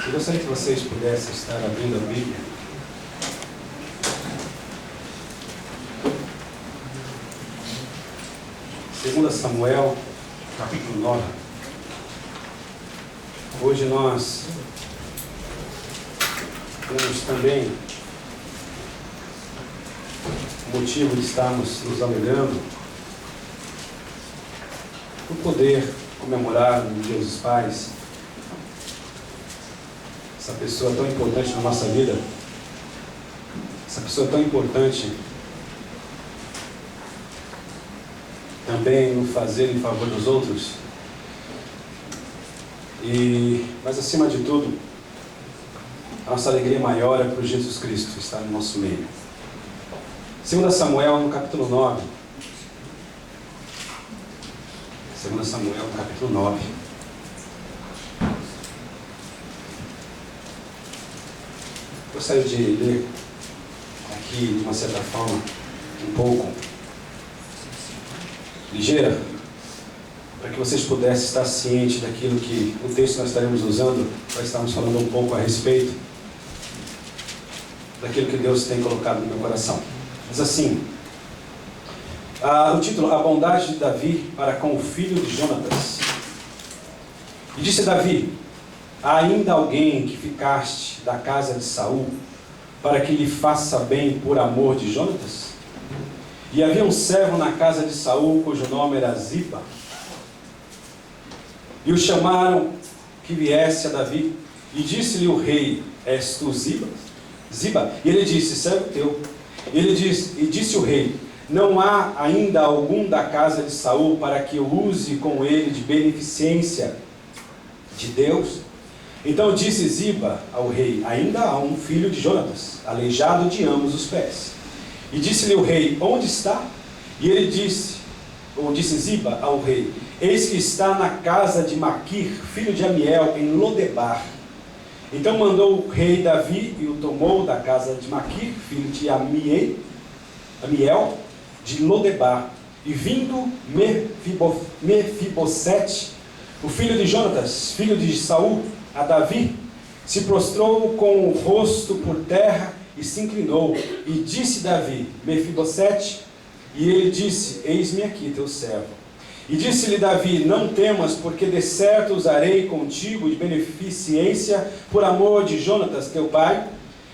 Eu gostaria que vocês pudessem estar abrindo a Bíblia. Segunda Samuel, capítulo 9. Hoje nós temos também o motivo de estarmos nos alegrando por poder comemorar o Dia dos Pais, essa pessoa tão importante na nossa vida, essa pessoa tão importante também no fazer em favor dos outros, mas acima de tudo, a nossa alegria maior é por Jesus Cristo estar no nosso meio. 2 Samuel, no capítulo 9. 2 Samuel, no capítulo 9. Gostaria de ler aqui, de uma certa forma, um pouco ligeira, para que vocês pudessem estar cientes daquilo que o texto nós estaremos usando, para estarmos falando um pouco a respeito daquilo que Deus tem colocado no meu coração. Diz assim, o título: A bondade de Davi para com o filho de Jonatas. E disse Davi: há ainda alguém que ficaste da casa de Saul, para que lhe faça bem por amor de Jonatas? E havia um servo na casa de Saul, cujo nome era Ziba. E o chamaram que viesse a Davi. E disse-lhe o rei: és tu Ziba? E ele disse: servo teu. E disse o rei: não há ainda algum da casa de Saul para que eu use com ele de beneficência de Deus? Então disse Ziba ao rei: ainda há um filho de Jonatas, aleijado de ambos os pés. E disse-lhe o rei: onde está? E ele disse Ziba ao rei: eis que está na casa de Maquir, filho de Amiel, em Lodebar. Então mandou o rei Davi e o tomou da casa de Maquir, filho de Amiel, de Lodebar. E vindo Mefibosete, o filho de Jonatas, filho de Saul, a Davi, se prostrou com o rosto por terra e se inclinou. E disse Davi: Mefibosete. E ele disse: eis-me aqui, teu servo. E disse-lhe Davi: não temas, porque de certo usarei contigo de beneficência por amor de Jonatas, teu pai,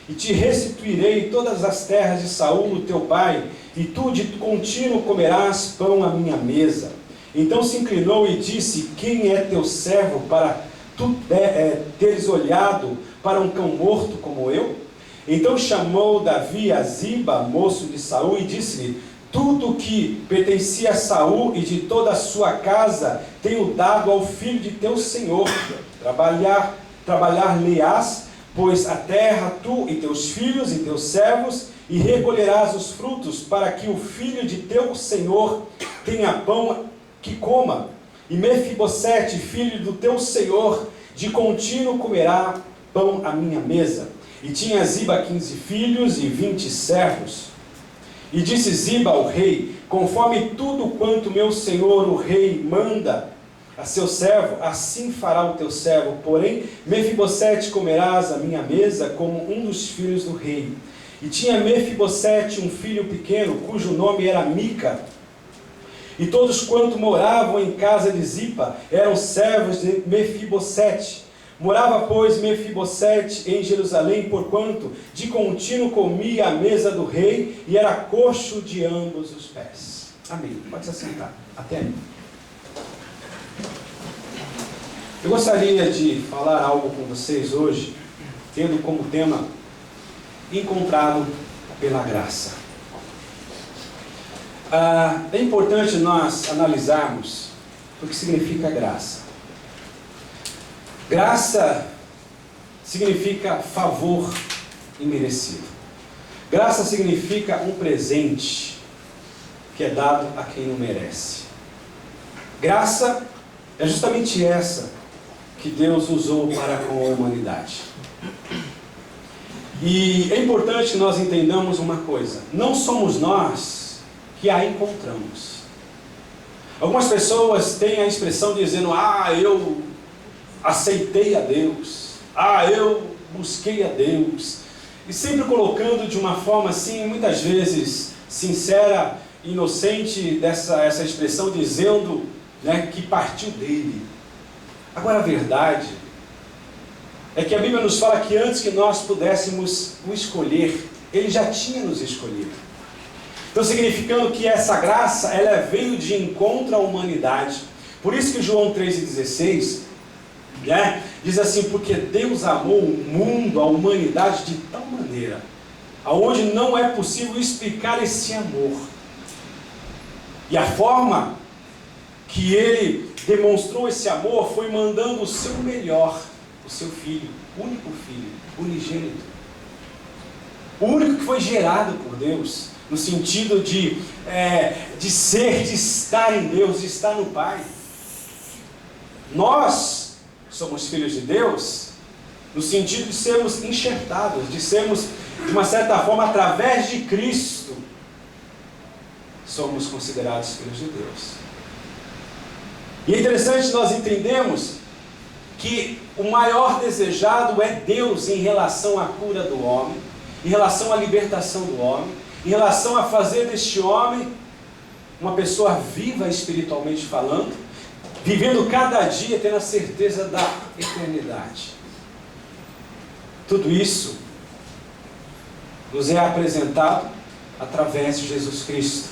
e te restituirei todas as terras de Saul, teu pai, e tu de contínuo comerás pão à minha mesa. Então se inclinou e disse: quem é teu servo para tu teres olhado para um cão morto como eu? Então chamou Davi a Ziba, moço de Saul, e disse-lhe: tudo que pertencia a Saul e de toda a sua casa tenho dado ao filho de teu senhor. Trabalhar-lhe-ás, pois a terra, tu e teus filhos e teus servos, e recolherás os frutos, para que o filho de teu senhor tenha pão que coma. E Mefibosete, filho do teu senhor, de contínuo comerá pão à minha mesa. E tinha Ziba 15 filhos e 20 servos. E disse Ziba ao rei: conforme tudo quanto meu senhor o rei manda a seu servo, assim fará o teu servo. Porém, Mefibosete comerás à minha mesa como um dos filhos do rei. E tinha Mefibosete um filho pequeno, cujo nome era Mica. E todos quanto moravam em casa de Ziba eram servos de Mefibosete. Morava, pois, Mefibosete em Jerusalém, porquanto de contínuo comia à mesa do rei, e era coxo de ambos os pés. Amém. Pode se assentar. Até aí. Eu gostaria de falar algo com vocês hoje, tendo como tema encontrado pela graça. É importante nós analisarmos o que significa graça. Graça significa favor imerecido. Graça significa um presente que é dado a quem não merece. Graça é justamente essa que Deus usou para com a humanidade. E é importante que nós entendamos uma coisa: não somos nós que a encontramos. Algumas pessoas têm a expressão dizendo: eu aceitei a Deus, eu busquei a Deus. E sempre colocando de uma forma assim, muitas vezes, sincera, inocente, essa expressão, dizendo, né, que partiu dele. Agora a verdade é que a Bíblia nos fala que antes que nós pudéssemos o escolher, Ele já tinha nos escolhido. Então significando que essa graça, ela veio de encontro à humanidade. Por isso que João 3,16, né, diz assim, porque Deus amou o mundo, a humanidade de tal maneira, aonde não é possível explicar esse amor. E a forma que Ele demonstrou esse amor foi mandando o seu melhor, o seu filho, único filho, unigênito. O único que foi gerado por Deus, no sentido de ser, de estar em Deus, de estar no Pai. Nós somos filhos de Deus, no sentido de sermos enxertados, de sermos, de uma certa forma, através de Cristo, somos considerados filhos de Deus. E é interessante nós entendemos que o maior desejado é Deus em relação à cura do homem, em relação à libertação do homem, em relação a fazer deste homem uma pessoa viva espiritualmente falando, vivendo cada dia tendo a certeza da eternidade. Tudo isso nos é apresentado através de Jesus Cristo.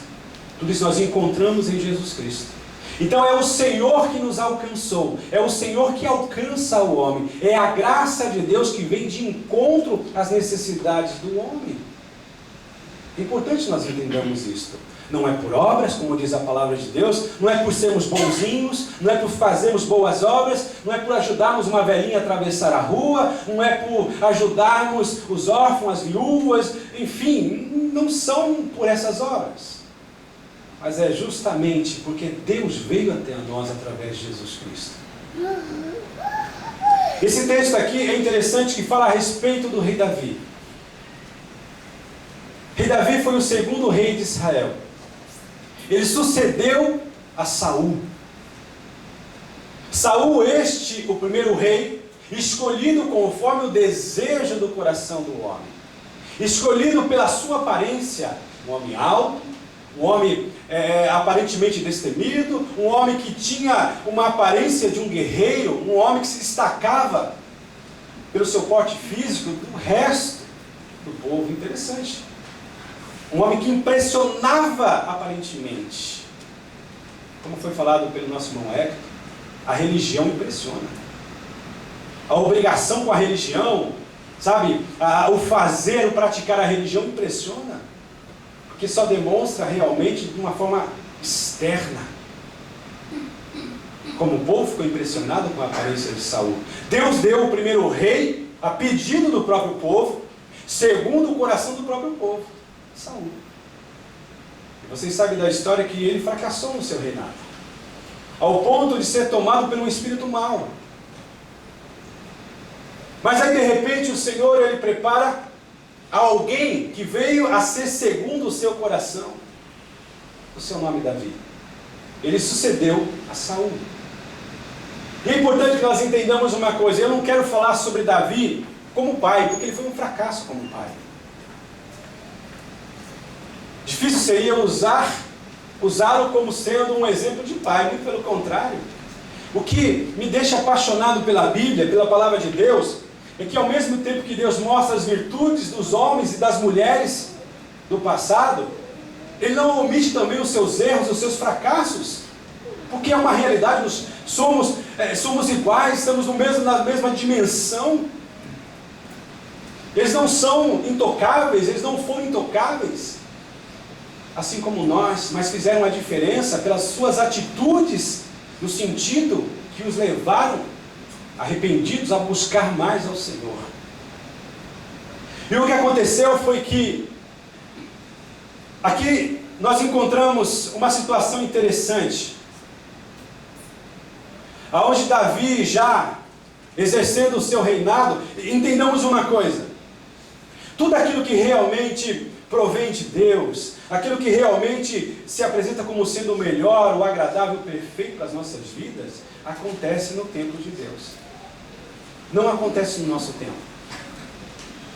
Tudo isso nós encontramos em Jesus Cristo. Então é o Senhor que nos alcançou, é o Senhor que alcança o homem, é a graça de Deus que vem de encontro às necessidades do homem. É importante nós entendermos isto. Não é por obras, como diz a palavra de Deus, não é por sermos bonzinhos, não é por fazermos boas obras, não é por ajudarmos uma velhinha a atravessar a rua, não é por ajudarmos os órfãos, as viúvas, enfim, não são por essas obras. Mas é justamente porque Deus veio até nós através de Jesus Cristo. Esse texto aqui é interessante, que fala a respeito do rei Davi. Rei Davi foi o segundo rei de Israel. Ele sucedeu a Saul. Saul, o primeiro rei, escolhido conforme o desejo do coração do homem. Escolhido pela sua aparência, um homem alto, um homem aparentemente destemido, um homem que tinha uma aparência de um guerreiro, um homem que se destacava pelo seu porte físico do resto do povo. Interessante. Um homem que impressionava aparentemente. Como foi falado pelo nosso irmão Hector, a religião impressiona. A obrigação com a religião, sabe, o fazer, o praticar a religião impressiona. Porque só demonstra realmente de uma forma externa. Como o povo ficou impressionado com a aparência de Saul. Deus deu o primeiro rei a pedido do próprio povo, segundo o coração do próprio povo, Saul. E vocês sabem da história que ele fracassou no seu reinado, ao ponto de ser tomado por um espírito mau. Mas aí de repente o Senhor, ele prepara alguém que veio a ser segundo o seu coração. O seu nome é Davi. Ele sucedeu a Saul. E é importante que nós entendamos uma coisa. Eu não quero falar sobre Davi como pai, porque ele foi um fracasso como pai. Difícil seria usá-lo como sendo um exemplo de pai, muito pelo contrário. O que me deixa apaixonado pela Bíblia, pela palavra de Deus, é que ao mesmo tempo que Deus mostra as virtudes dos homens e das mulheres do passado, Ele não omite também os seus erros, os seus fracassos, porque é uma realidade. Nós somos iguais, estamos na mesma dimensão. Eles não são intocáveis, eles não foram intocáveis, assim como nós, mas fizeram a diferença pelas suas atitudes, no sentido que os levaram arrependidos a buscar mais ao Senhor. E o que aconteceu foi que aqui nós encontramos uma situação interessante, aonde Davi, já exercendo o seu reinado, entendamos uma coisa: tudo aquilo que realmente provém de Deus, aquilo que realmente se apresenta como sendo o melhor, o agradável, o perfeito para as nossas vidas, acontece no templo de Deus. não acontece no nosso tempo.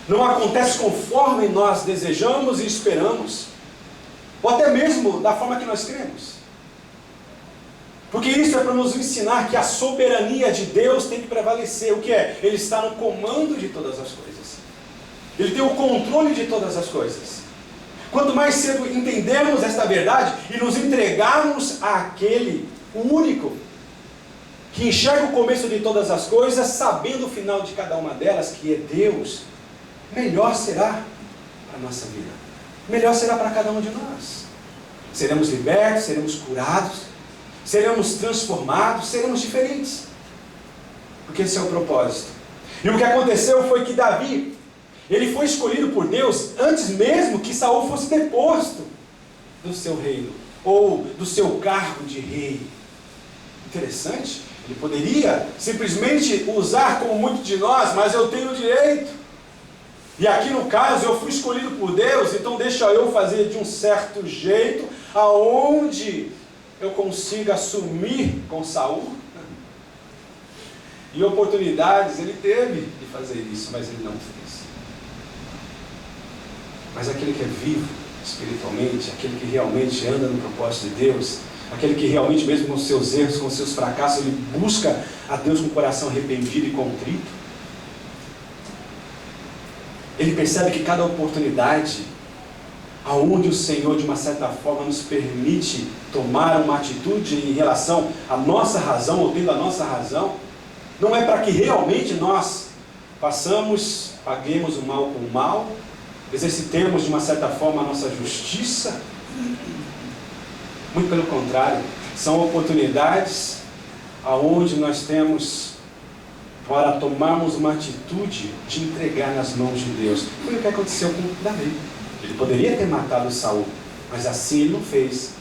Não acontece conforme nós desejamos e esperamos, ou até mesmo da forma que nós queremos. Porque isso é para nos ensinar que a soberania de Deus tem que prevalecer. O que é? Ele está no comando de todas as coisas. Ele tem o controle de todas as coisas. Quanto mais cedo entendermos esta verdade e nos entregarmos àquele, o único, que enxerga o começo de todas as coisas, sabendo o final de cada uma delas, que é Deus, melhor será para a nossa vida. Melhor será para cada um de nós. Seremos libertos, seremos curados, seremos transformados, seremos diferentes. Porque esse é o propósito. E o que aconteceu foi que Davi, ele foi escolhido por Deus antes mesmo que Saul fosse deposto do seu reino, ou do seu cargo de rei. Interessante. Ele poderia simplesmente usar como muitos de nós, mas eu tenho direito. E aqui no caso eu fui escolhido por Deus, então deixa eu fazer de um certo jeito, aonde eu consiga assumir com Saul. E oportunidades ele teve de fazer isso, mas ele não fez. Mas aquele que é vivo espiritualmente, aquele que realmente anda no propósito de Deus, aquele que realmente, mesmo com seus erros, com seus fracassos, ele busca a Deus com o coração arrependido e contrito, ele percebe que cada oportunidade, aonde o Senhor de uma certa forma nos permite tomar uma atitude em relação à nossa razão, ou tendo a nossa razão, não é para que realmente nós paguemos o mal com o mal, exercitemos de uma certa forma a nossa justiça. Muito pelo contrário, são oportunidades aonde nós temos para tomarmos uma atitude de entregar nas mãos de Deus. Foi o que aconteceu com Davi. Ele poderia ter matado Saul, mas assim ele não fez.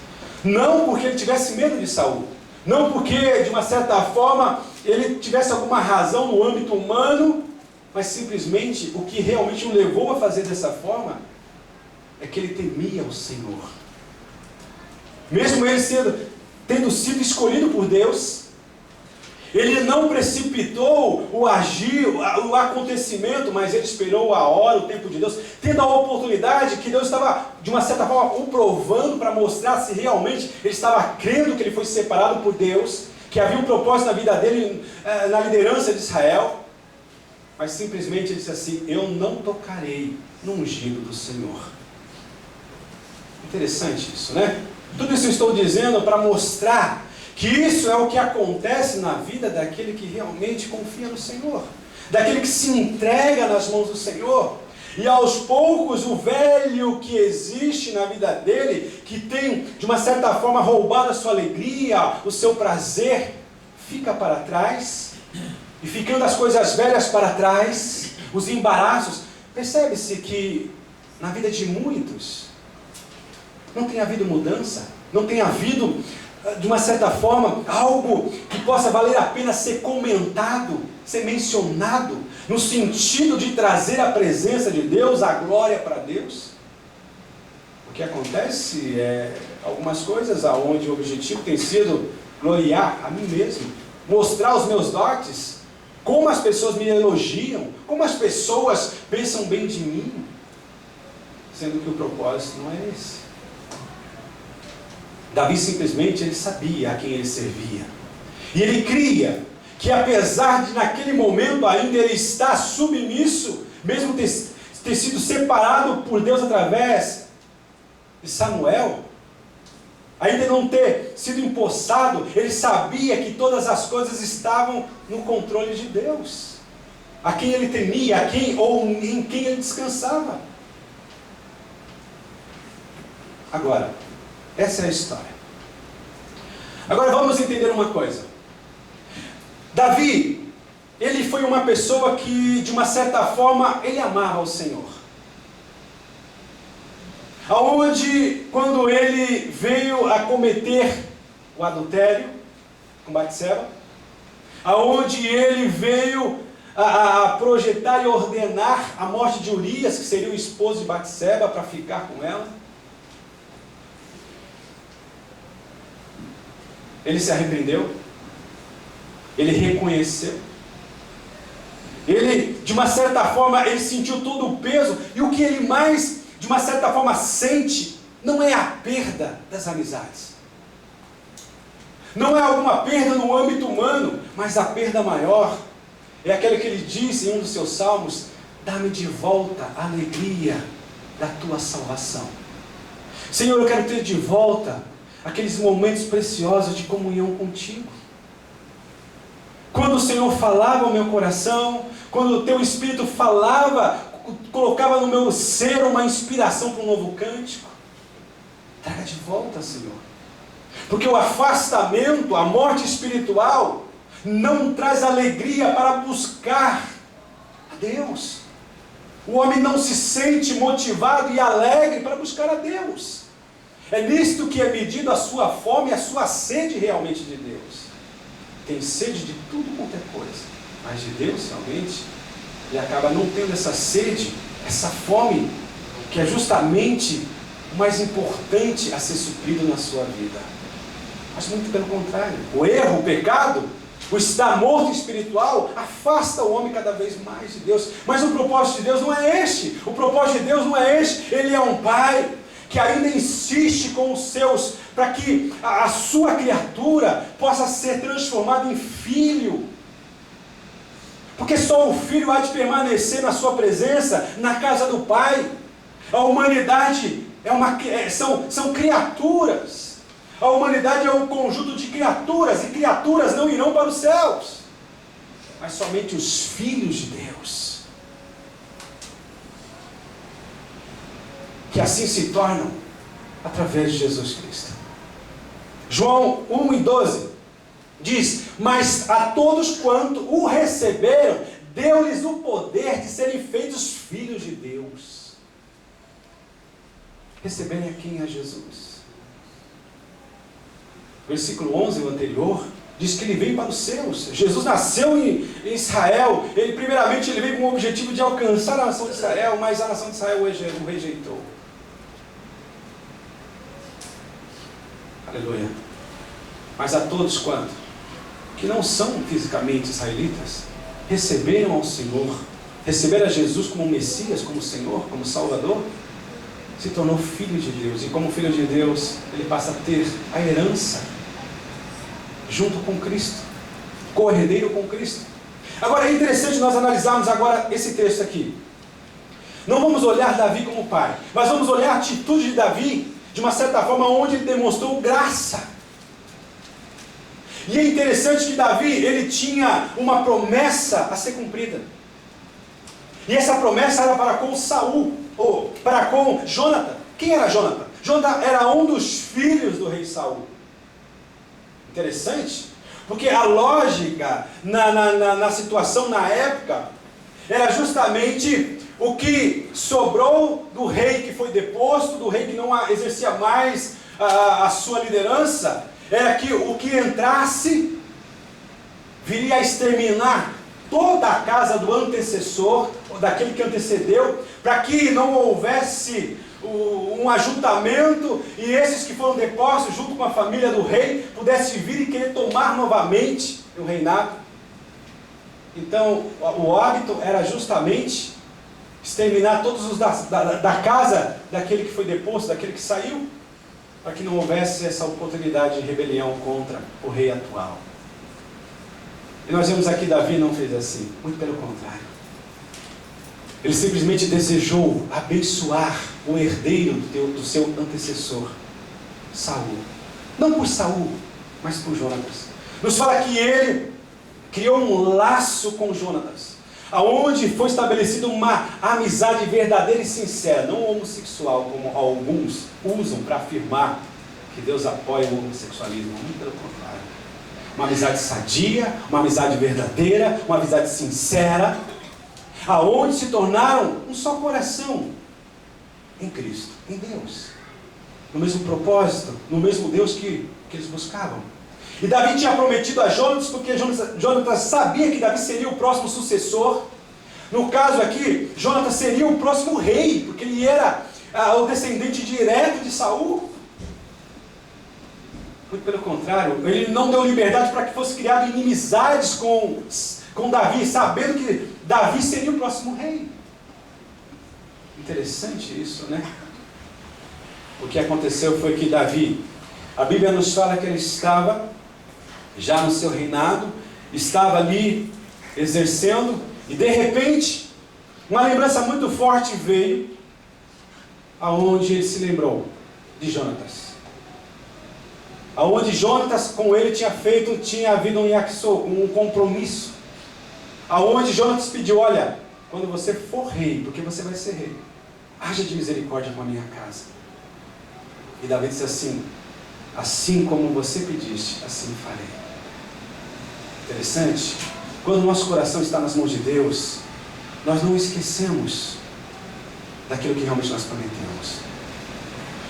Não porque ele tivesse medo de Saul, não porque de uma certa forma ele tivesse alguma razão no âmbito humano, mas simplesmente o que realmente o levou a fazer dessa forma é que ele temia o Senhor. Mesmo ele tendo sido escolhido por Deus, ele não precipitou o agir, o acontecimento, mas ele esperou a hora, o tempo de Deus, tendo a oportunidade que Deus estava, de uma certa forma, o provando para mostrar se realmente ele estava crendo que ele foi separado por Deus, que havia um propósito na vida dele, na liderança de Israel. Mas simplesmente ele disse assim: eu não tocarei no ungido do Senhor. Interessante isso, né? Tudo isso eu estou dizendo para mostrar que isso é o que acontece na vida daquele que realmente confia no Senhor, daquele que se entrega nas mãos do Senhor. E aos poucos o velho que existe na vida dele, que tem de uma certa forma roubado a sua alegria, o seu prazer, fica para trás. E ficando as coisas velhas para trás, os embaraços, percebe-se que na vida de muitos não tem havido mudança, não tem havido, de uma certa forma, algo que possa valer a pena ser comentado, ser mencionado, no sentido de trazer a presença de Deus, a glória para Deus. O que acontece é algumas coisas aonde o objetivo tem sido gloriar a mim mesmo, mostrar os meus dotes, como as pessoas me elogiam, como as pessoas pensam bem de mim, sendo que o propósito não é esse. Davi simplesmente ele sabia a quem ele servia. E ele cria que apesar de naquele momento ainda ele estar submisso, mesmo ter sido separado por Deus através de Samuel, ainda não ter sido empossado, ele sabia que todas as coisas estavam no controle de Deus, a quem ele temia, a quem ou em quem ele descansava. Agora, essa é a história. Agora vamos entender uma coisa. Davi, ele foi uma pessoa que, de uma certa forma, ele amava o Senhor. Aonde, quando ele veio a cometer o adultério com Batseba, aonde ele veio a projetar e ordenar a morte de Urias, que seria o esposo de Batseba, para ficar com ela, ele se arrependeu, ele reconheceu, Ele, de uma certa forma, ele sentiu todo o peso, e o que ele mais, de uma certa forma, sente, não é a perda das amizades. Não é alguma perda no âmbito humano, mas a perda maior é aquela que ele diz em um dos seus salmos: dá-me de volta a alegria da tua salvação. Senhor, eu quero ter de volta aqueles momentos preciosos de comunhão contigo. Quando o Senhor falava ao meu coração, quando o teu Espírito falava, colocava no meu ser uma inspiração para um novo cântico. Traga de volta, Senhor. Porque o afastamento, a morte espiritual, não traz alegria para buscar a Deus. O homem não se sente motivado e alegre para buscar a Deus. É nisto que é medida a sua fome e a sua sede realmente de Deus. Tem sede de tudo quanto é coisa, mas de Deus realmente, ele acaba não tendo essa sede, essa fome, que é justamente o mais importante a ser suprido na sua vida. Mas muito pelo contrário, o erro, o pecado, o estar morto espiritual, afasta o homem cada vez mais de Deus. Mas o propósito de Deus não é este. O propósito de Deus não é este. Ele é um Pai que ainda insiste com os seus, para que a sua criatura possa ser transformada em filho. Porque só o filho há de permanecer na sua presença, na casa do Pai. A humanidade são criaturas. A humanidade é um conjunto de criaturas, e criaturas não irão para os céus, mas somente os filhos de Deus, que assim se tornam através de Jesus Cristo. João 1:12 diz: mas a todos quanto o receberam, deu-lhes o poder de serem feitos filhos de Deus. Receberem a quem? A Jesus. Versículo 11, o anterior, diz que ele veio para os seus. Jesus nasceu em Israel. Primeiramente, ele veio com o objetivo de alcançar a nação de Israel, mas a nação de Israel o rejeitou. Aleluia. Mas a todos quanto? Que não são fisicamente israelitas, receberam ao Senhor, receberam a Jesus como Messias, como Senhor, como Salvador, se tornou filho de Deus. E como filho de Deus, ele passa a ter a herança junto com Cristo, co-herdeiro com Cristo. Agora é interessante nós analisarmos agora esse texto aqui. Não vamos olhar Davi como pai, mas vamos olhar a atitude de Davi, de uma certa forma, onde ele demonstrou graça. E é interessante que Davi, ele tinha uma promessa a ser cumprida. E essa promessa era para com Saul, ou para com Jonatã. Quem era Jonatã? Jonatã era um dos filhos do rei Saul. Interessante, porque a lógica na situação na época era justamente o que sobrou do rei que foi deposto, do rei que não exercia mais a sua liderança, era que o que entrasse viria a exterminar toda a casa do antecessor, ou daquele que antecedeu, para que não houvesse um ajuntamento, e esses que foram depostos junto com a família do rei, pudessem vir e querer tomar novamente o reinado. Então, o hábito era justamente exterminar todos os da casa daquele que foi deposto, daquele que saiu, para que não houvesse essa oportunidade de rebelião contra o rei atual. E nós vemos aqui, Davi não fez assim, muito pelo contrário. Ele simplesmente desejou abençoar o herdeiro do seu antecessor, Saul. Não por Saul, mas por Jonatas. Nos fala que ele criou um laço com Jonatas, aonde foi estabelecida uma amizade verdadeira e sincera, não homossexual, como alguns usam para afirmar que Deus apoia o homossexualismo. Muito pelo contrário. Uma amizade sadia, uma amizade verdadeira, uma amizade sincera, aonde se tornaram um só coração em Cristo, em Deus, no mesmo propósito, no mesmo Deus que eles buscavam. E Davi tinha prometido a Jonatas, porque Jonatas sabia que Davi seria o próximo sucessor. No caso aqui, Jonatas seria o próximo rei, porque ele era o descendente direto de Saul. Muito pelo contrário, ele não deu liberdade para que fosse criado inimizades com com Davi, sabendo que Davi seria o próximo rei. Interessante isso, né? O que aconteceu foi que Davi, a Bíblia nos fala que ele estava já no seu reinado, estava ali exercendo, e de repente, uma lembrança muito forte veio, aonde ele se lembrou de aonde Jonatas com ele tinha havido um compromisso, aonde Jonatas pediu: olha, quando você for rei, porque você vai ser rei, haja de misericórdia com a minha casa. E Davi disse assim: assim como você pediste, assim farei. Interessante, quando o nosso coração está nas mãos de Deus, nós não esquecemos daquilo que realmente nós prometemos.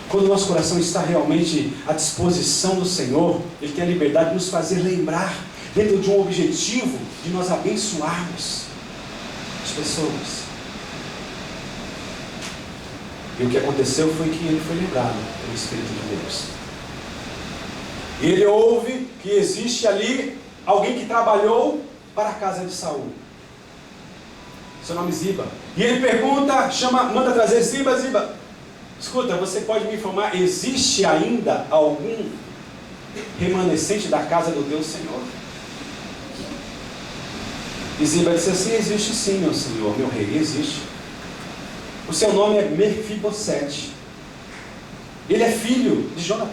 Quando o nosso coração está realmente à disposição do Senhor, Ele tem a liberdade de nos fazer lembrar, dentro de um objetivo, de nós abençoarmos as pessoas. E o que aconteceu foi que ele foi lembrado pelo Espírito de Deus. E ele ouve que existe ali alguém que trabalhou para a casa de Saul. Seu nome é Ziba. E ele pergunta, manda trazer Ziba. Escuta, você pode me informar, existe ainda algum remanescente da casa do Deus Senhor? E Ziba disse assim: existe sim, meu senhor, meu rei, existe. O seu nome é Mefibosete. Ele é filho de Jonatã,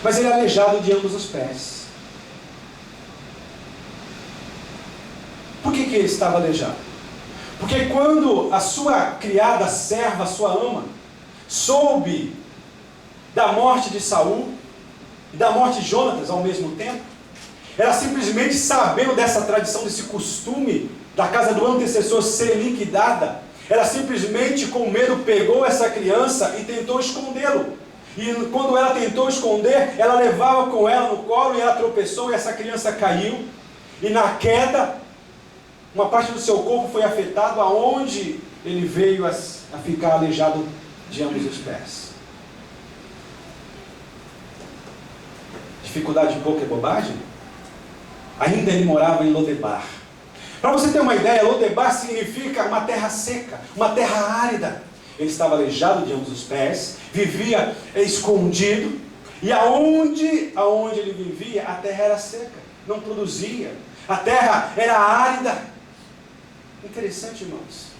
mas ele é aleijado de ambos os pés. Por que ele estava aleijado? Porque quando a sua criada, serva, a sua ama, soube da morte de Saul e da morte de Jonatas ao mesmo tempo, ela simplesmente, sabendo dessa tradição, desse costume da casa do antecessor ser liquidada, ela simplesmente, com medo, pegou essa criança e tentou escondê-lo. E quando ela tentou esconder, ela levava com ela no colo e ela tropeçou e essa criança caiu. E na queda, uma parte do seu corpo foi afetado, aonde ele veio a ficar aleijado de ambos os pés. Dificuldade pouco é bobagem? Ainda ele morava em Lodebar. Para você ter uma ideia, Lodebar significa uma terra seca, uma terra árida. Ele estava aleijado de ambos os pés, vivia escondido, e aonde ele vivia, a terra era seca, não produzia. A terra era árida. Interessante, irmãos.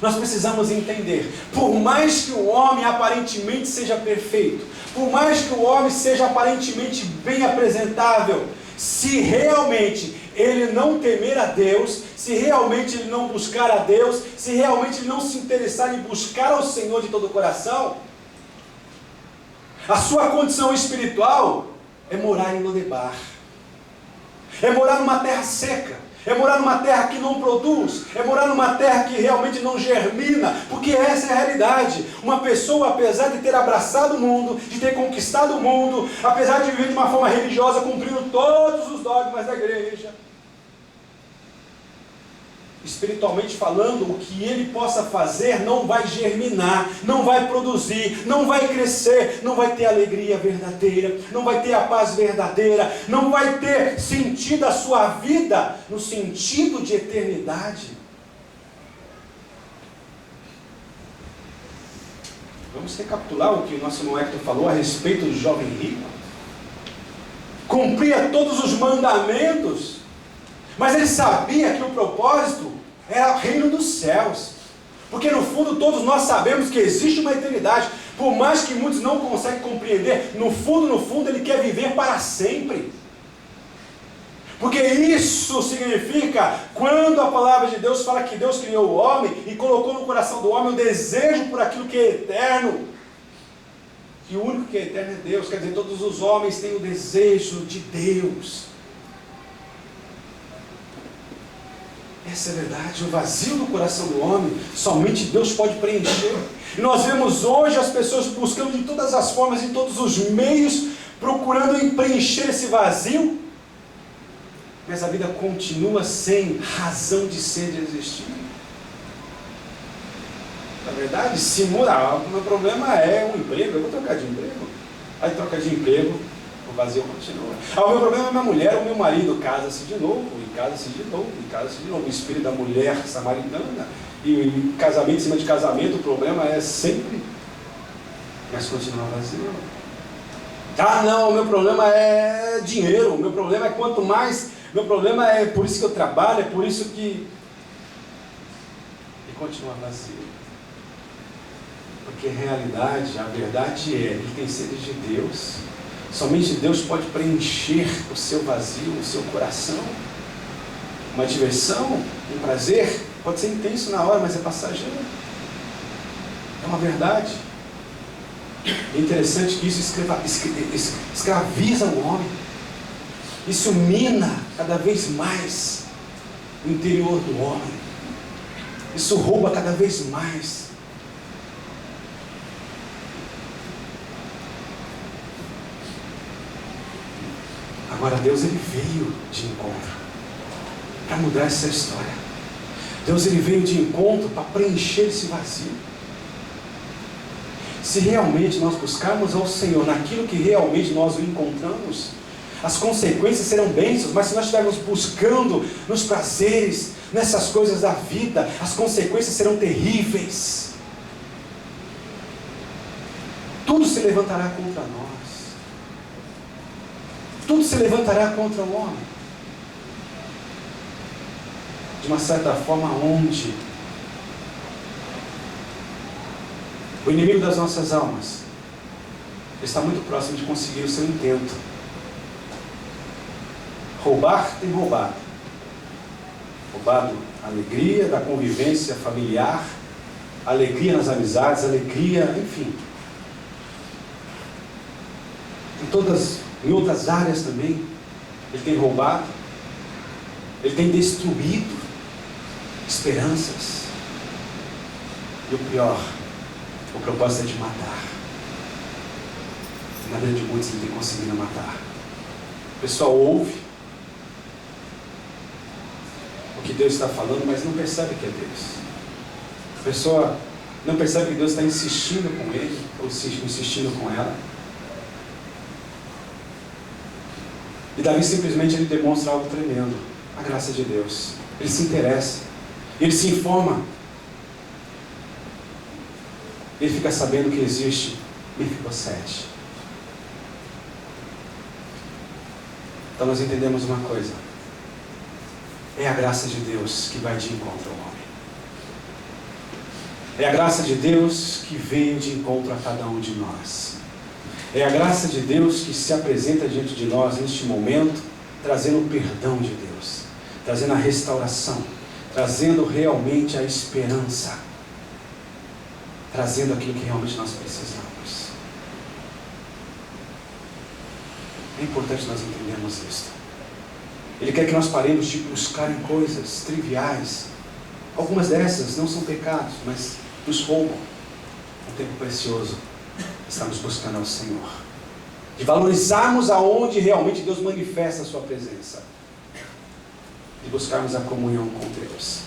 Nós precisamos entender, por mais que o homem aparentemente seja perfeito, por mais que o homem seja aparentemente bem apresentável, se realmente ele não temer a Deus, se realmente ele não buscar a Deus, se realmente ele não se interessar em buscar ao Senhor de todo o coração, a sua condição espiritual é morar em Lodebar, é morar numa terra seca, é morar numa terra que não produz, é morar numa terra que realmente não germina, porque essa é a realidade. Uma pessoa, apesar de ter abraçado o mundo, de ter conquistado o mundo, apesar de viver de uma forma religiosa, cumprindo todos os dogmas da igreja, espiritualmente falando, o que ele possa fazer não vai germinar, não vai produzir, não vai crescer, não vai ter alegria verdadeira, não vai ter a paz verdadeira, não vai ter sentido a sua vida no sentido de eternidade. Vamos recapitular o que o nosso irmão Hector falou a respeito do jovem rico. Cumpria todos os mandamentos, mas ele sabia que o propósito era o reino dos céus. Porque no fundo todos nós sabemos que existe uma eternidade. Por mais que muitos não conseguem compreender, no fundo ele quer viver para sempre. Porque isso significa, quando a palavra de Deus fala que Deus criou o homem e colocou no coração do homem o desejo por aquilo que é eterno, que o único que é eterno é Deus, quer dizer, todos os homens têm o desejo de Deus. Essa é a verdade, o vazio no coração do homem, somente Deus pode preencher. E nós vemos hoje as pessoas buscando de todas as formas, em todos os meios, procurando preencher esse vazio, mas a vida continua sem razão de ser, de existir. Na verdade, se muda, o meu problema é um emprego, eu vou trocar de emprego. Aí troca de emprego, O vazio continua. O meu problema é minha mulher, o meu marido. Casa-se de novo, e casa-se de novo, e casa-se de novo. O espírito da mulher samaritana, e casamento em cima de casamento, o problema é sempre, mas continua vazio. Não, o meu problema é dinheiro, o meu problema é quanto mais, meu problema é por isso que eu trabalho, é por isso que... E continua vazio. Porque a realidade, a verdade é, ele tem sede de Deus. Somente Deus pode preencher o seu vazio, o seu coração. Uma diversão, um prazer, pode ser intenso na hora, mas é passageiro. É uma verdade. É interessante que isso escraviza o homem. Isso mina cada vez mais o interior do homem. Isso rouba cada vez mais. Agora Deus, ele veio de encontro para mudar essa história. Deus, ele veio de encontro para preencher esse vazio. Se realmente nós buscarmos ao Senhor naquilo que realmente nós o encontramos, as consequências serão bênçãos. Mas se nós estivermos buscando nos prazeres, nessas coisas da vida, as consequências serão terríveis. Tudo se levantará contra nós. Tudo se levantará contra o homem. De uma certa forma, onde o inimigo das nossas almas está muito próximo de conseguir o seu intento. Roubar tem roubado. Roubado a alegria da convivência familiar, alegria nas amizades, alegria, enfim. Em outras áreas também, ele tem roubado, ele tem destruído esperanças. E o pior, o propósito é de matar. Na vida de muitos ele tem conseguido matar. O pessoal ouve o que Deus está falando, mas não percebe que é Deus. A pessoa não percebe que Deus está insistindo com ele, ou insistindo com ela. E Davi simplesmente ele demonstra algo tremendo, a graça de Deus. Ele se interessa, ele se informa, ele fica sabendo que existe Mefibosete. Então nós entendemos uma coisa: é a graça de Deus que vai de encontro ao homem. É a graça de Deus que veio de encontro a cada um de nós. É a graça de Deus que se apresenta diante de nós neste momento, trazendo o perdão de Deus, trazendo a restauração, trazendo realmente a esperança, trazendo aquilo que realmente nós precisamos. É importante nós entendermos isso. Ele quer que nós paremos de buscar em coisas triviais. Algumas dessas não são pecados, mas nos roubam um tempo precioso. Estamos buscando ao Senhor, de valorizarmos aonde realmente Deus manifesta a sua presença, de buscarmos a comunhão com Deus.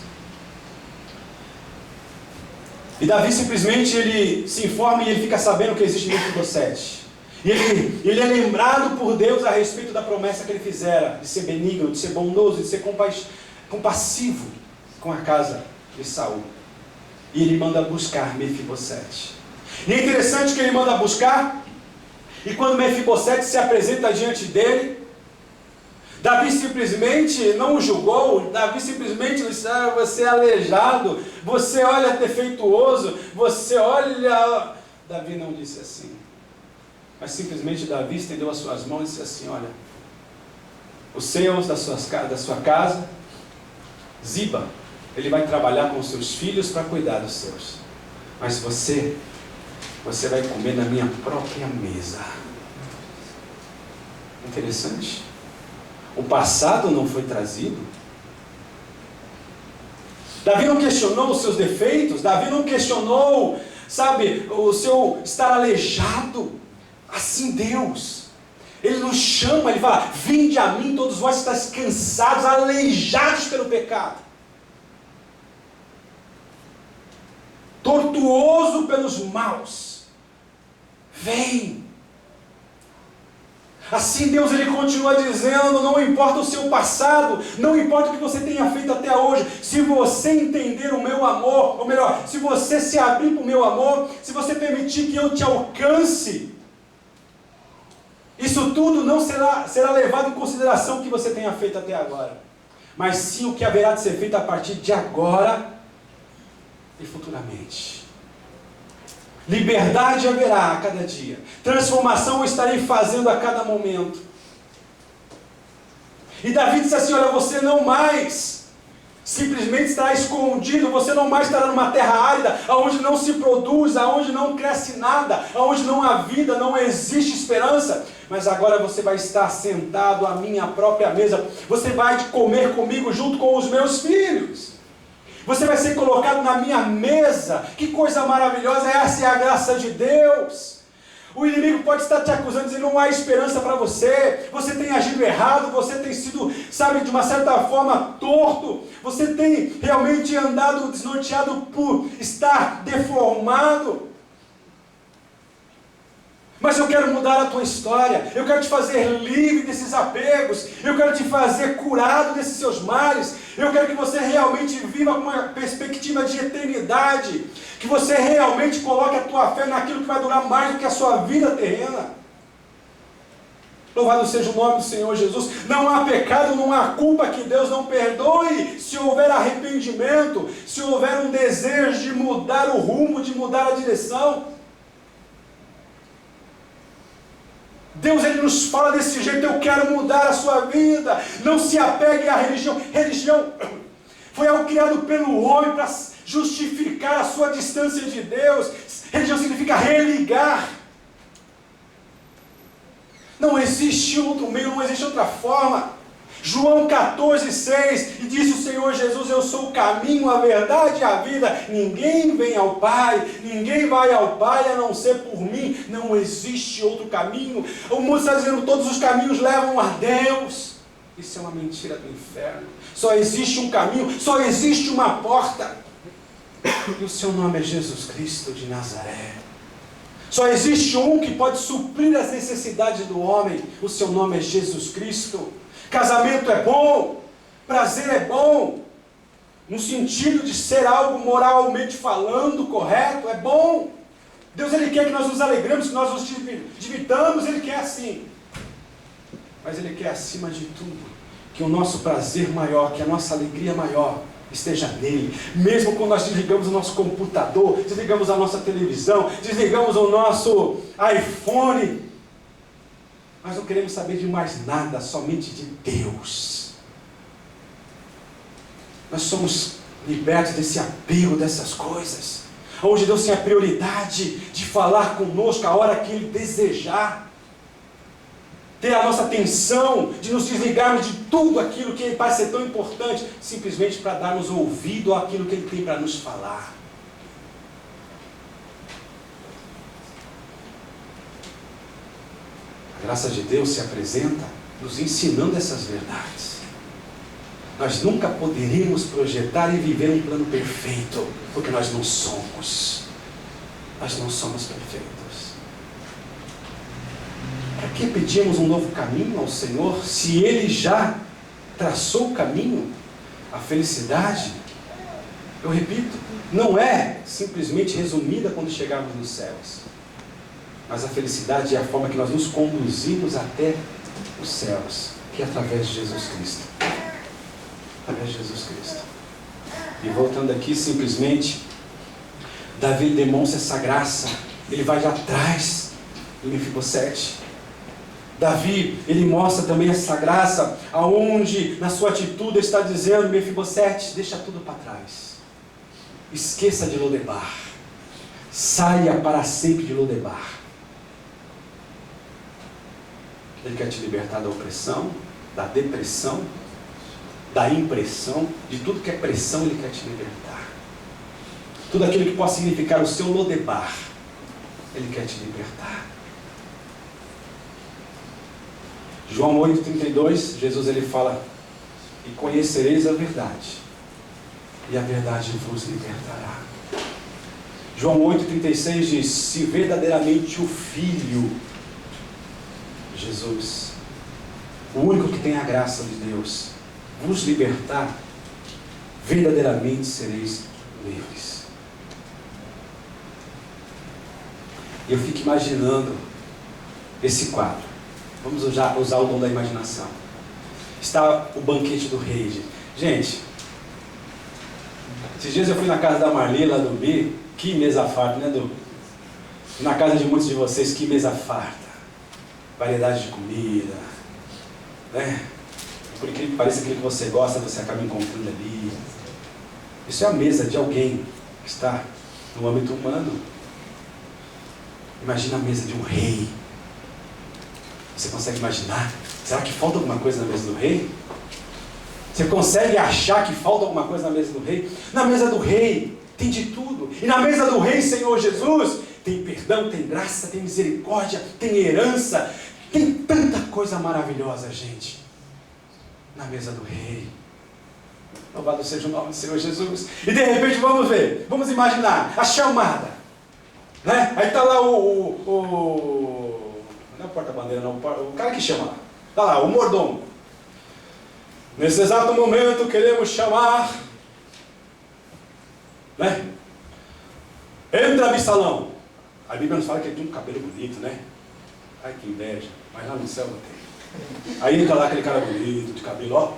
E Davi simplesmente ele se informa e ele fica sabendo que existe Mefibosete. E ele é lembrado por Deus a respeito da promessa que ele fizera, de ser benigno, de ser bondoso, de ser compassivo com a casa de Saul. E ele manda buscar Mefibosete. E é interessante que ele manda buscar, e quando Mefibosete se apresenta diante dele, Davi simplesmente não o julgou, Davi simplesmente disse: você é aleijado, você olha defeituoso, você olha... Davi não disse assim, mas simplesmente Davi estendeu as suas mãos e disse assim: olha, os seus da sua casa, Ziba, ele vai trabalhar com os seus filhos para cuidar dos seus, mas você vai comer na minha própria mesa. Interessante. O passado não foi trazido. Davi não questionou os seus defeitos. Davi não questionou, o seu estar aleijado. Assim Deus, Ele nos chama, Ele fala: vinde a mim todos vós que estáis cansados, aleijados pelo pecado, tortuoso pelos maus. Vem. Assim Deus ele continua dizendo, não importa o seu passado, não importa o que você tenha feito até hoje, se você entender o meu amor, ou melhor, se você se abrir para o meu amor, se você permitir que eu te alcance, isso tudo não será levado em consideração o que você tenha feito até agora, mas sim o que haverá de ser feito a partir de agora e futuramente. Liberdade haverá a cada dia. Transformação eu estarei fazendo a cada momento. E Davi disse assim, olha, você não mais simplesmente estará escondido, você não mais estará numa terra árida, onde não se produz, onde não cresce nada, onde não há vida, não existe esperança, mas agora você vai estar sentado à minha própria mesa, você vai comer comigo junto com os meus filhos. Você vai ser colocado na minha mesa. Que coisa maravilhosa, essa é a graça de Deus. O inimigo pode estar te acusando, dizendo não há esperança para você, você tem agido errado, você tem sido, sabe, de uma certa forma torto, você tem realmente andado desnorteado por estar deformado. Mas eu quero mudar a tua história, eu quero te fazer livre desses apegos, eu quero te fazer curado desses seus males, eu quero que você realmente viva com uma perspectiva de eternidade, que você realmente coloque a tua fé naquilo que vai durar mais do que a sua vida terrena. Louvado seja o nome do Senhor Jesus. Não há pecado, não há culpa que Deus não perdoe, se houver arrependimento, se houver um desejo de mudar o rumo, de mudar a direção. Deus ele nos fala desse jeito, eu quero mudar a sua vida, não se apegue à religião. Religião foi algo criado pelo homem para justificar a sua distância de Deus. Religião significa religar. Não existe outro meio, não existe outra forma. João 14,6, e disse o Senhor Jesus, eu sou o caminho, a verdade e a vida, ninguém vem ao Pai, ninguém vai ao Pai a não ser por mim, não existe outro caminho. O mundo está dizendo, todos os caminhos levam a Deus. Isso é uma mentira do inferno. Só existe um caminho, só existe uma porta, e o seu nome é Jesus Cristo de Nazaré. Só existe um que pode suprir as necessidades do homem, o seu nome é Jesus Cristo. Casamento é bom, prazer é bom, no sentido de ser algo moralmente falando correto, é bom. Deus ele quer que nós nos alegremos, que nós nos divirtamos, ele quer assim. Mas ele quer acima de tudo, que o nosso prazer maior, que a nossa alegria maior esteja nele. Mesmo quando nós desligamos o nosso computador, desligamos a nossa televisão, desligamos o nosso iPhone, nós não queremos saber de mais nada, somente de Deus. Nós somos libertos desse apego, dessas coisas. Onde Deus tem a prioridade de falar conosco a hora que Ele desejar. Ter a nossa atenção, de nos desligarmos de tudo aquilo que parece ser tão importante, simplesmente para darmos ouvido àquilo que Ele tem para nos falar. A graça de Deus se apresenta nos ensinando essas verdades. Nós nunca poderemos projetar e viver um plano perfeito, porque nós não somos. Nós não somos perfeitos. Para que pedimos um novo caminho ao Senhor, se Ele já traçou o caminho? A felicidade, eu repito, não é simplesmente resumida quando chegarmos nos céus. Mas a felicidade é a forma que nós nos conduzimos até os céus, que é através de Jesus Cristo. Através de Jesus Cristo. E voltando aqui, simplesmente, Davi demonstra essa graça. Ele vai de atrás do Mefibosete. Davi, ele mostra também essa graça, aonde na sua atitude ele está dizendo, Mefibosete, deixa tudo para trás. Esqueça de Lodebar. Saia para sempre de Lodebar. Ele quer te libertar da opressão, da depressão, da impressão, de tudo que é pressão, Ele quer te libertar. Tudo aquilo que possa significar o seu Lodebar, Ele quer te libertar. João 8,32, Jesus ele fala, e conhecereis a verdade, e a verdade vos libertará. João 8,36 diz, se verdadeiramente o Filho, Jesus, o único que tem a graça de Deus, vos libertar, verdadeiramente sereis livres. Eu fico imaginando esse quadro. Vamos usar o dom da imaginação. Está o banquete do rei. Gente, esses dias eu fui na casa da Marli, lá do B. Que mesa farta, né, Du? Na casa de muitos de vocês, que mesa farta. Variedade de comida, né? Por incrível que pareça, aquilo que você gosta, você acaba encontrando ali. Isso é a mesa de alguém que está no âmbito humano. Imagina a mesa de um rei. Você consegue imaginar? Será que falta alguma coisa na mesa do rei? Você consegue achar que falta alguma coisa na mesa do rei? Na mesa do rei tem de tudo. E na mesa do rei, Senhor Jesus, tem perdão, tem graça, tem misericórdia, tem herança. Tem tanta coisa maravilhosa, gente. Na mesa do rei. Louvado seja o nome do Senhor Jesus. E de repente vamos ver, vamos imaginar a chamada, né? Aí está lá não é o porta-bandeira não, o cara que chama lá. Está lá, o mordomo. Nesse exato momento queremos chamar, né? Entra Absalão. A Bíblia nos fala que ele tem um cabelo bonito, né? Ai, que inveja. Mas lá no céu não tem. Aí entra lá aquele cara bonito, de cabelo, ó.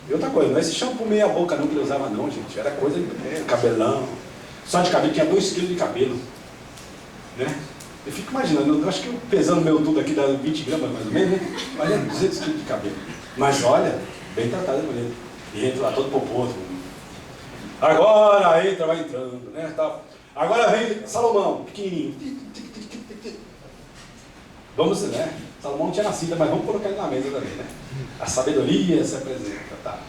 E outra coisa, não é esse shampoo meia boca não que ele usava não, gente. Era coisa de cabelão. Só de cabelo, tinha 2 kg de cabelo. Né? Eu fico imaginando, eu acho que eu pesando meu tudo aqui dá 20 gramas mais ou menos, né? Mas é 200 kg de cabelo. Mas olha, bem tratado a mulher. E entra lá todo poposo. Agora entra, vai entrando, né? Agora vem Salomão, pequenininho. Vamos, né? Salomão não tinha nascido, mas vamos colocar ele na mesa também, né? A sabedoria se apresenta, tá?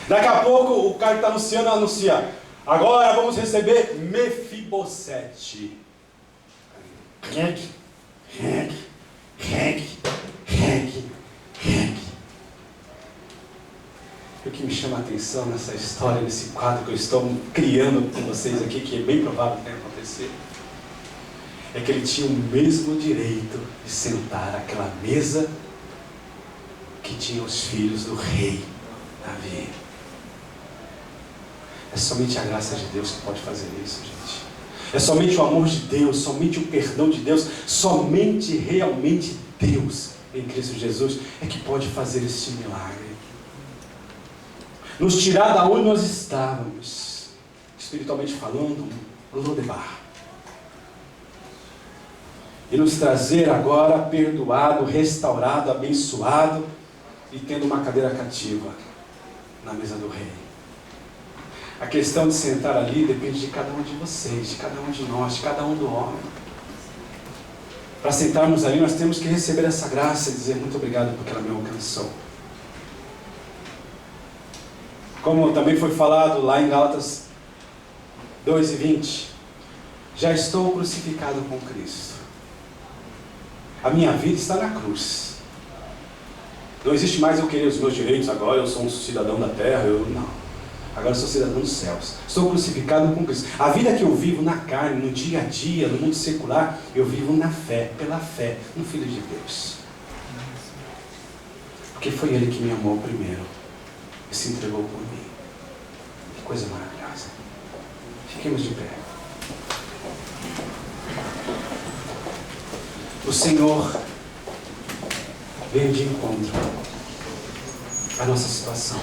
Daqui a pouco o cara que está anunciando, anuncia. Agora vamos receber Mefibosete. Reg. O que me chama a atenção nessa história, nesse quadro que eu estou criando com vocês aqui, que é bem provável que tenha acontecido, é que ele tinha o mesmo direito de sentar àquela mesa que tinha os filhos do rei Davi. É somente a graça de Deus que pode fazer isso, gente. É somente o amor de Deus, somente o perdão de Deus, somente realmente Deus em Cristo Jesus é que pode fazer este milagre. Nos tirar da onde nós estávamos, espiritualmente falando, Lodebar. E nos trazer agora perdoado, restaurado, abençoado e tendo uma cadeira cativa na mesa do rei. A questão de sentar ali depende de cada um de vocês, de cada um de nós, de cada um do homem. Para sentarmos ali, nós temos que receber essa graça e dizer muito obrigado porque ela me alcançou. Como também foi falado lá em Gálatas 2:20, já estou crucificado com Cristo. A minha vida está na cruz. Não existe mais eu querer os meus direitos agora, eu sou um cidadão da terra, não. Agora eu sou cidadão dos céus. Estou crucificado com Cristo. A vida que eu vivo na carne, no dia a dia, no mundo secular, eu vivo na fé, pela fé, no Filho de Deus. Porque foi Ele que me amou primeiro e se entregou por mim. Que coisa maravilhosa. Fiquemos de pé. O Senhor veio de encontro à nossa situação.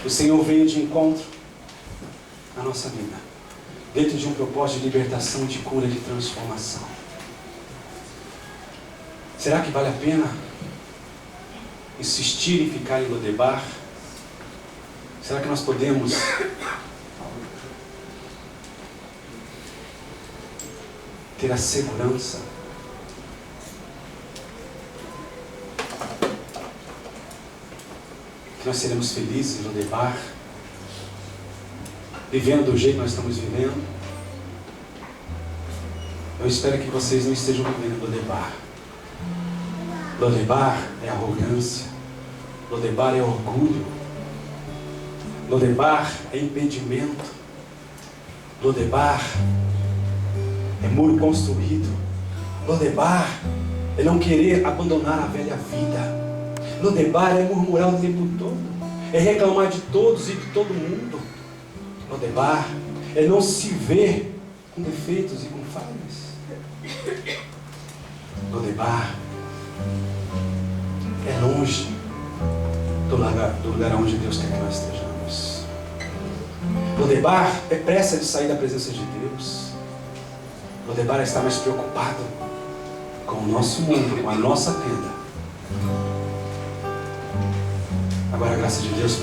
O Senhor veio de encontro à nossa vida, dentro de um propósito de libertação, de cura, de transformação. Será que vale a pena insistir em ficar em Lodebar? Será que nós podemos ter a segurança que nós seremos felizes em Lodebar, vivendo do jeito que nós estamos vivendo? Eu espero que vocês não estejam vivendo Lodebar. Lodebar é arrogância, Lodebar é orgulho, Lodebar é impedimento, Lodebar é muro construído, Lodebar é não querer abandonar a velha vida. Lodebar é murmurar o tempo todo, é reclamar de todos e de todo mundo. Lodebar é não se ver com defeitos e com falhas. Lodebar é longe do lugar onde Deus quer que nós estejamos. Lodebar é pressa de sair da presença de Deus. Lodebar é estar mais preocupado com o nosso mundo, com a nossa tenda. Agora a graça de Deus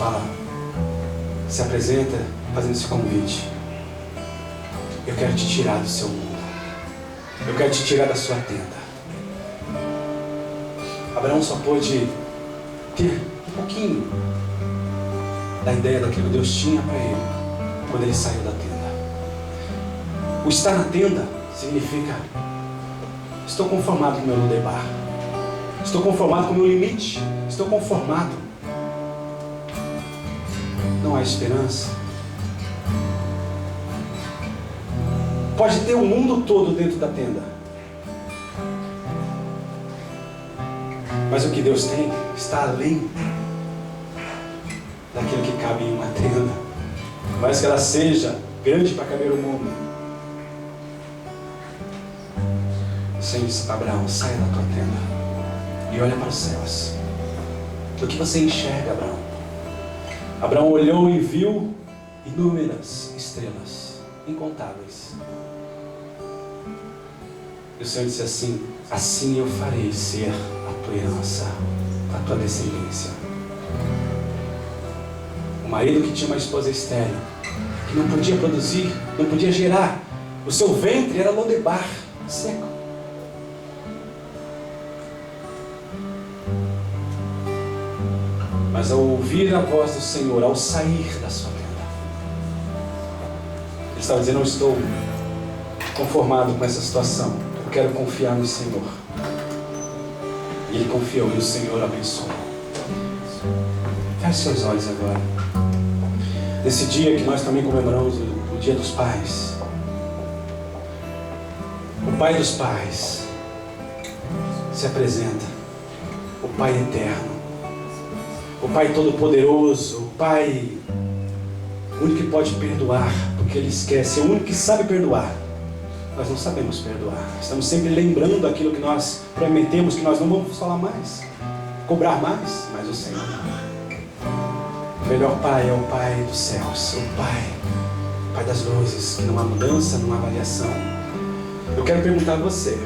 se apresenta fazendo esse convite. Eu quero te tirar do seu mundo. Eu quero te tirar da sua tenda. Abraão só pôde ter um pouquinho da ideia daquilo que Deus tinha para ele quando ele saiu da tenda. O estar na tenda significa: estou conformado com o meu Lodebar, estou conformado com o meu limite, estou conformado. Não há esperança. Pode ter o mundo todo dentro da tenda, mas o que Deus tem está além daquilo que cabe em uma tenda. Mas que ela seja grande para caber o mundo. O Senhor disse: Abraão, saia da tua tenda e olha para os céus. O que você enxerga, Abraão? Abraão olhou e viu inúmeras estrelas, incontáveis. E o Senhor disse assim: assim eu farei ser a tua herança, a tua descendência. O marido que tinha uma esposa estéril, que não podia produzir, não podia gerar, o seu ventre era Lodebar, seco. Mas ao ouvir a voz do Senhor, ao sair da sua tenda, ele estava dizendo: não estou conformado com essa situação, eu quero confiar no Senhor. E ele confiou e o Senhor abençoou. Feche seus olhos agora. Nesse dia que nós também comemoramos o Dia dos Pais, o Pai dos Pais se apresenta, o Pai eterno, o Pai todo-poderoso, o Pai único que pode perdoar, porque Ele esquece, é o único que sabe perdoar. Nós não sabemos perdoar, estamos sempre lembrando aquilo que nós prometemos que nós não vamos falar mais, cobrar mais, mas o Senhor não. O melhor Pai é o Pai dos céus, o Pai das luzes, que não há mudança, não há variação. Eu quero perguntar a você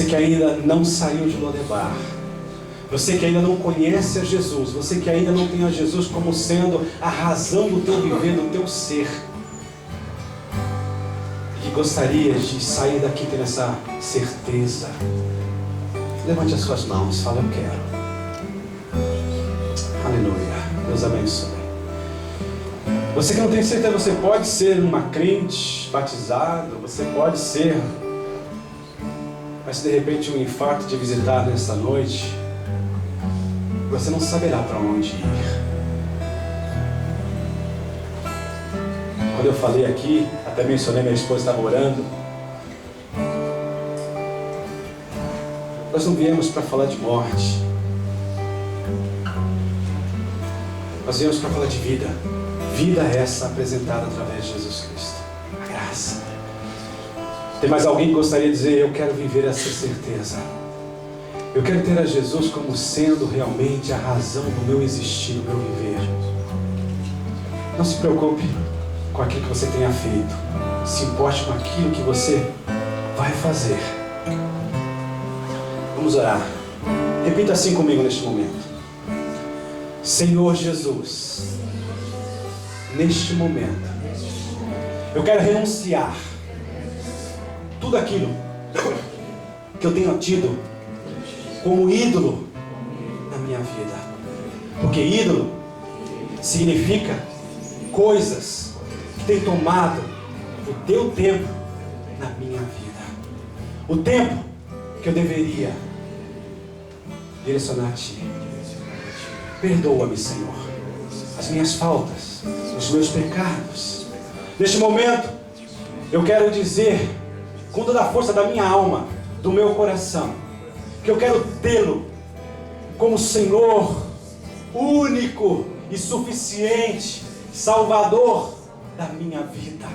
que ainda não saiu de Lodebar, você que ainda não conhece a Jesus, você que ainda não tem a Jesus como sendo a razão do teu viver, do teu ser, que gostaria de sair daqui tendo essa certeza, levante as suas mãos, fala: eu quero. Aleluia, Deus abençoe. Você que não tem certeza, você pode ser uma crente batizado, você pode ser, mas se de repente um infarto te visitar nesta noite, você não saberá para onde ir. Quando eu falei aqui, até mencionei, minha esposa estava orando. Nós não viemos para falar de morte. Nós viemos para falar de vida. Vida essa apresentada através de Jesus Cristo. A graça. Tem mais alguém que gostaria de dizer: eu quero viver essa certeza. Eu quero ter a Jesus como sendo realmente a razão do meu existir, do meu viver. Não se preocupe com aquilo que você tenha feito. Se importe com aquilo que você vai fazer. Vamos orar. Repita assim comigo neste momento: Senhor Jesus, neste momento, eu quero renunciar tudo aquilo que eu tenho tido como ídolo na minha vida. Porque ídolo significa coisas que têm tomado o teu tempo na minha vida. O tempo que eu deveria direcionar a Ti. Perdoa-me, Senhor, as minhas faltas, os meus pecados. Neste momento, eu quero dizer, com toda a força da minha alma, do meu coração, que eu quero tê-lo como Senhor único e suficiente, Salvador da minha vida.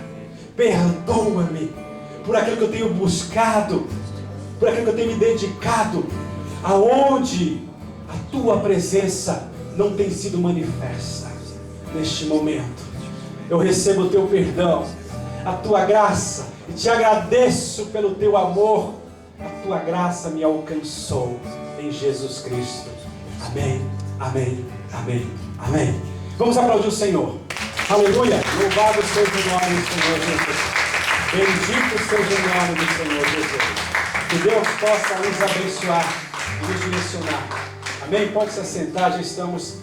Perdoa-me por aquilo que eu tenho buscado, por aquilo que eu tenho me dedicado, aonde a tua presença não tem sido manifesta. Neste momento, eu recebo o teu perdão, a tua graça, e te agradeço pelo teu amor. A tua graça me alcançou em Jesus Cristo. Amém, amém, amém, amém. Vamos aplaudir o Senhor. Aleluia. Louvado seja o nome do Senhor Jesus. Bendito seja o nome do Senhor Jesus. Que Deus possa nos abençoar e nos direcionar. Amém? Pode se assentar, já estamos